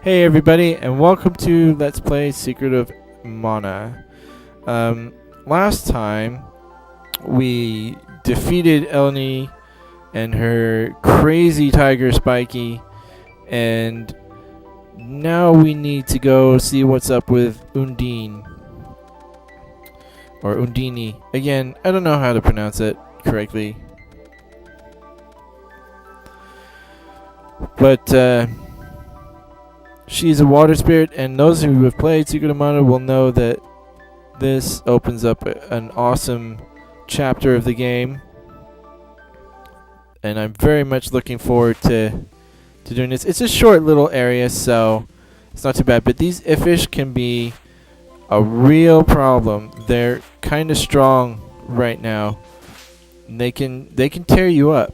Hey everybody, and welcome to Let's Play Secret of Mana. Last time we defeated Elinee and her crazy tiger Spiky, and now we need to go see what's up with Undine. Or Undini. Again, I don't know how to pronounce it correctly. But, she's a water spirit, and those who have played Secret of Mana will know that this opens up an awesome chapter of the game. And I'm very much looking forward to doing this. It's a short little area, so it's not too bad. But these Ifish can be a real problem. They're kind of strong right now. And they can tear you up.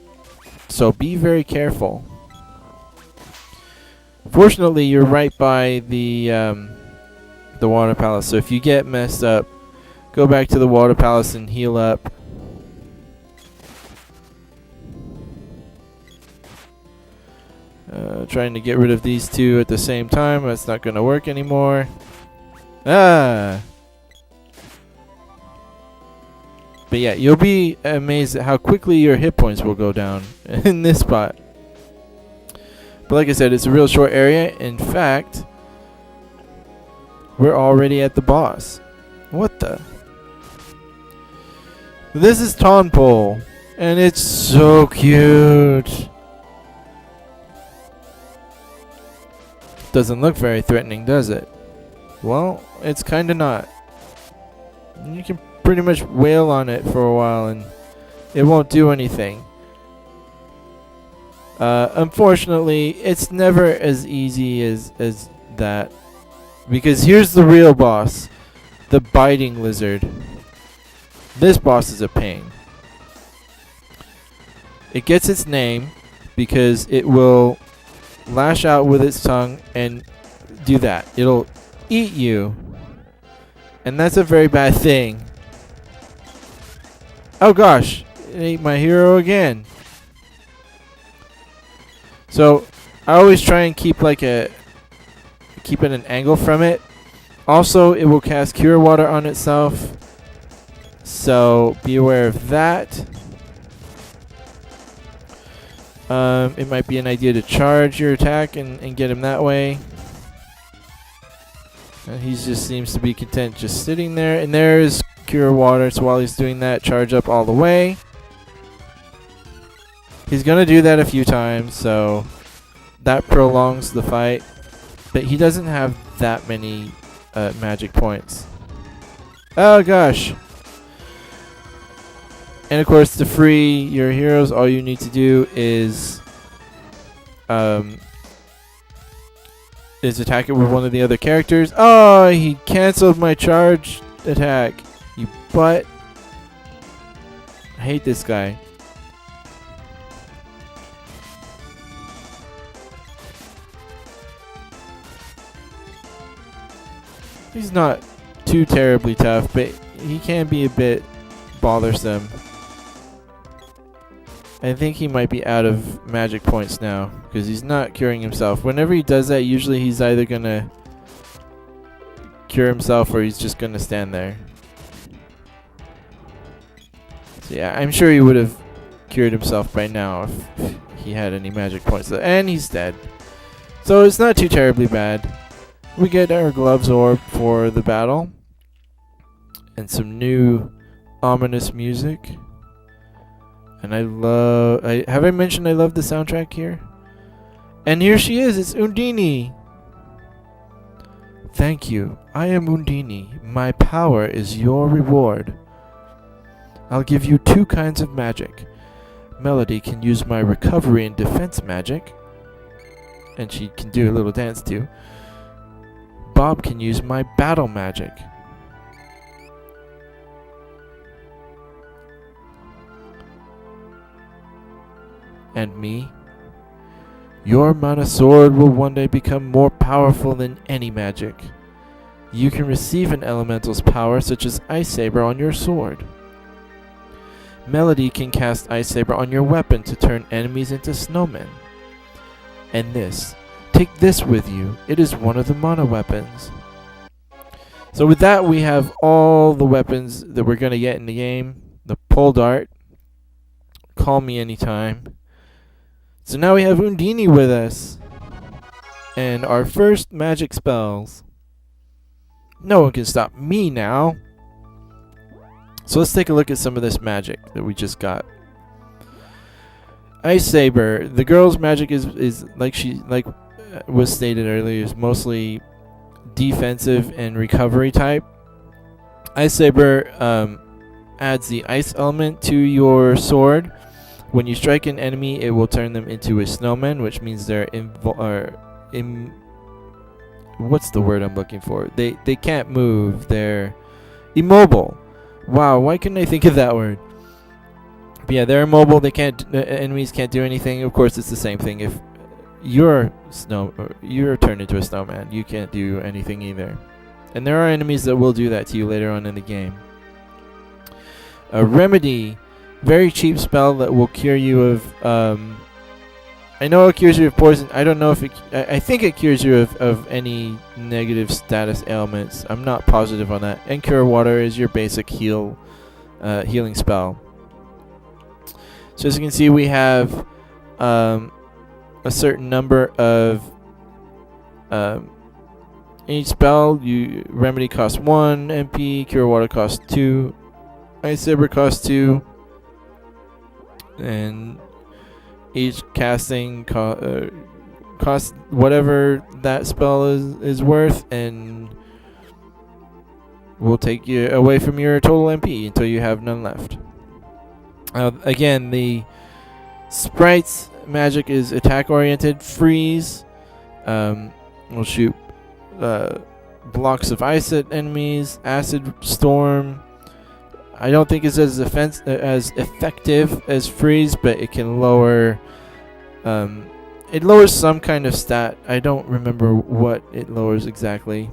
So be very careful. Fortunately, you're right by the water palace. So if you get messed up, go back to the water palace and heal up. Trying to get rid of these two at the same time. That's not going to work anymore. Ah! But yeah, you'll be amazed at how quickly your hit points will go down in this spot. But like I said, it's a real short area. In fact, we're already at the boss. What the? This is Tonpole, and it's so cute. Doesn't look very threatening, does it? Well, it's kinda not. You can pretty much wail on it for a while and it won't do anything. Unfortunately, it's never as easy as that. Because here's the real boss. The biting lizard. This boss is a pain. It gets its name because it will lash out with its tongue and do that. It'll eat you. And that's a very bad thing. Oh gosh, it ate my hero again. So I always try and keep at an angle from it. Also, it will cast Cure Water on itself. So be aware of that. It might be an idea to charge your attack and get him that way. And he just seems to be content just sitting there. And there's Cure Water, so while he's doing that, charge up all the way. He's going to do that a few times, so that prolongs the fight. But he doesn't have that many magic points. Oh gosh. And of course, to free your heroes, all you need to do is attack it with one of the other characters. Oh, he canceled my charge attack. You butt. I hate this guy. He's not too terribly tough, but he can be a bit bothersome. I think he might be out of magic points now because he's not curing himself. Whenever he does that, usually he's either going to cure himself or he's just going to stand there. So yeah, I'm sure he would have cured himself by now if he had any magic points. And he's dead. So it's not too terribly bad. We get our gloves orb for the battle. And some new ominous music. And have I mentioned I love the soundtrack here? And here she is, it's Undini. Thank you, I am Undini. My power is your reward. I'll give you two kinds of magic. Melody can use my recovery and defense magic. And she can do a little dance too. Bob can use my battle magic. And me? Your mana sword will one day become more powerful than any magic. You can receive an elemental's power such as Ice Saber on your sword. Melody can cast Ice Saber on your weapon to turn enemies into snowmen. And this, Take this with you. It is one of the mono weapons. So with that, we have all the weapons that we're going to get in the game. The pole dart. Call me anytime. So now we have Undini with us. And our first magic spells. No one can stop me now. So let's take a look at some of this magic that we just got. Ice Saber. The girl's magic is like was stated earlier, is mostly defensive and recovery type. Ice Saber adds the ice element to your sword. When you strike an enemy, it will turn them into a snowman, which means they're what's the word I'm looking for? They can't move. They're immobile. Wow, why couldn't I think of that word? But yeah, they're immobile. They can't. Enemies can't do anything. Of course, it's the same thing. If you're turned into a snowman, you can't do anything either. And there are enemies that will do that to you later on in the game. A remedy, very cheap spell that will cure you of. I know it cures you of poison. I don't know if it. I think it cures you of any negative status ailments. I'm not positive on that. And Cure Water is your basic healing spell. So as you can see, we have a certain number of each spell. Remedy costs 1 MP, Cure Water costs 2, Ice Saber costs 2, and each casting costs whatever that spell is worth, and will take you away from your total MP until you have none left. Again, the sprite's magic is attack oriented. Freeze will shoot blocks of ice at enemies. Acid Storm, I don't think it's as effective as freeze, but it can lower. It lowers some kind of stat. I don't remember what it lowers exactly.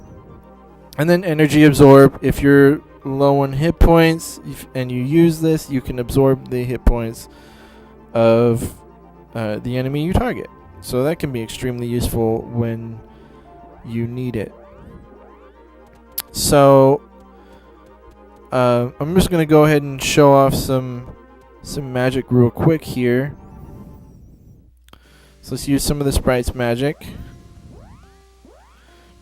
And then Energy Absorb. If you're low on hit points and you use this, you can absorb the hit points of the enemy you target. So that can be extremely useful when you need it. So I'm just going to go ahead and show off some magic real quick here. So let's use some of the sprite's magic.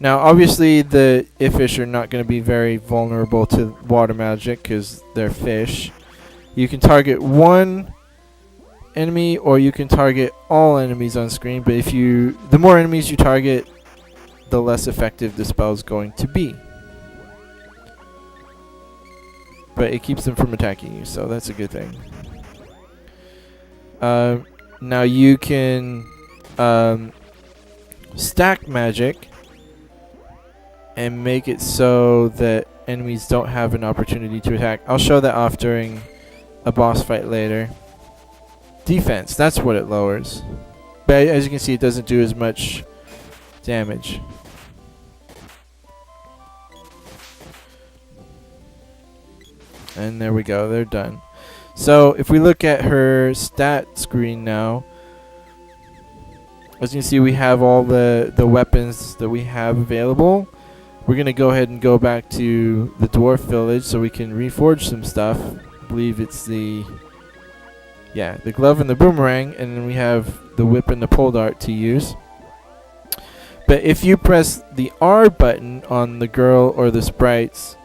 Now, obviously, the fish are not going to be very vulnerable to water magic because they're fish. You can target one enemy, or you can target all enemies on screen. But the more enemies you target, the less effective the spell is going to be. But it keeps them from attacking you, so that's a good thing. Now you can stack magic and make it so that enemies don't have an opportunity to attack. I'll show that off during a boss fight later. Defense, that's what it lowers. But as you can see, it doesn't do as much damage. And there we go, they're done. So if we look at her stat screen now, as you can see, we have all the weapons that we have available. We're going to go ahead and go back to the dwarf village so we can reforge some stuff. I believe it's the glove and the boomerang, and then we have the whip and the pole dart to use. But if you press the R button on the girl or the sprite's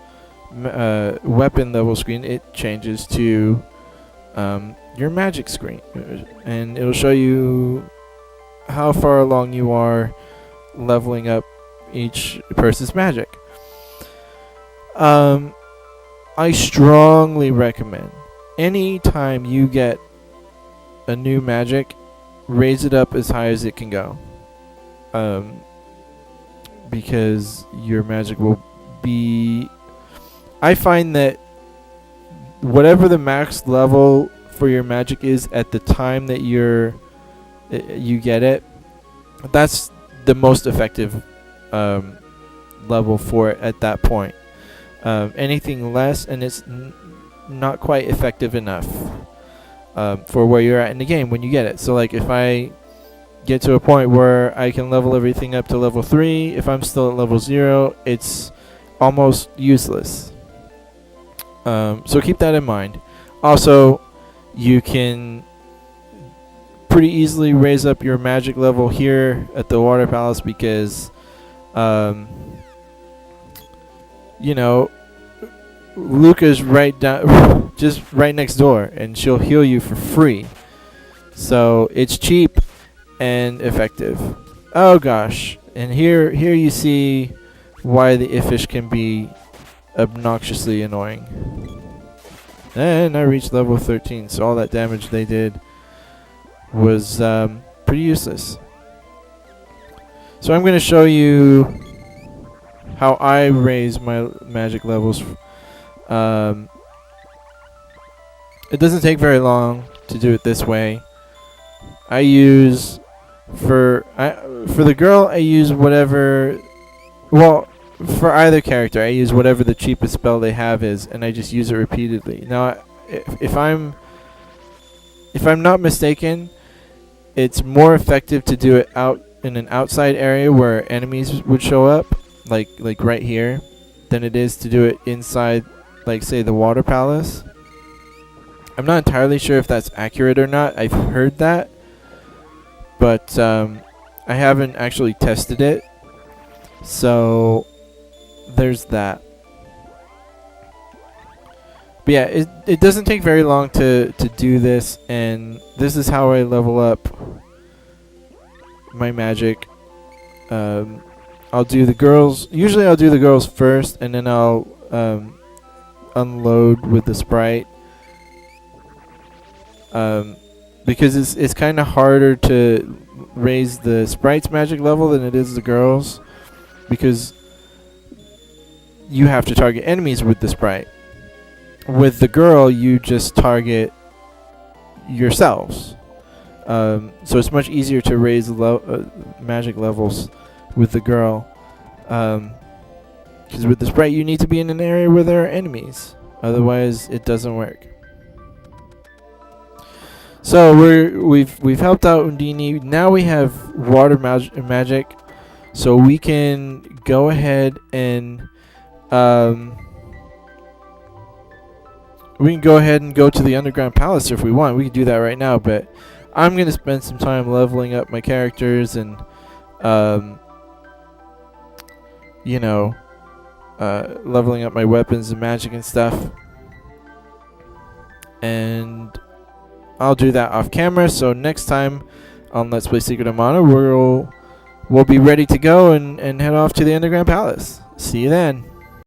weapon level screen, it changes to your magic screen, and it'll show you how far along you are leveling up each person's magic. I strongly recommend anytime you get a new magic, raise it up as high as it can go, because your magic will be, I find that whatever the max level for your magic is at the time that you get it, that's the most effective level for it at that point. Anything less, and it's not quite effective enough for where you're at in the game when you get it. So like if I get to a point where I can level everything up to level 3. If I'm still at level 0, it's almost useless. So keep that in mind. Also, you can pretty easily raise up your magic level here at the Water Palace because, you know, Luca's right down, just right next door, and she'll heal you for free. So it's cheap and effective. Oh gosh, and here you see why the Iffish can be obnoxiously annoying. And I reached level 13, so all that damage they did was pretty useless. So I'm going to show you how I raise my magic levels. It doesn't take very long to do it this way. I use for the girl I use whatever, well, for either character I use whatever the cheapest spell they have is, and I just use it repeatedly. Now if I'm not mistaken, it's more effective to do it out in an outside area where enemies would show up, like right here, than it is to do it inside, like say the Water Palace. I'm not entirely sure if that's accurate or not. I've heard that, but I haven't actually tested it. So there's that. But yeah, it doesn't take very long to do this, and this is how I level up my magic. I'll do the girls. Usually I'll do the girls first, and then I'll unload with the sprite. Because it's kind of harder to raise the sprite's magic level than it is the girls, because you have to target enemies with the sprite. With the girl, you just target yourselves. So it's much easier to raise magic levels with the girl. Because with the sprite, you need to be in an area where there are enemies. Otherwise, it doesn't work. So we've helped out Undini. Now we have water magic, so we can go ahead and we can go ahead and go to the underground palace if we want. We can do that right now, but I'm gonna spend some time leveling up my characters and leveling up my weapons and magic and stuff. And I'll do that off camera, so next time on Let's Play Secret of Mana, we'll be ready to go and head off to the underground palace. See you then.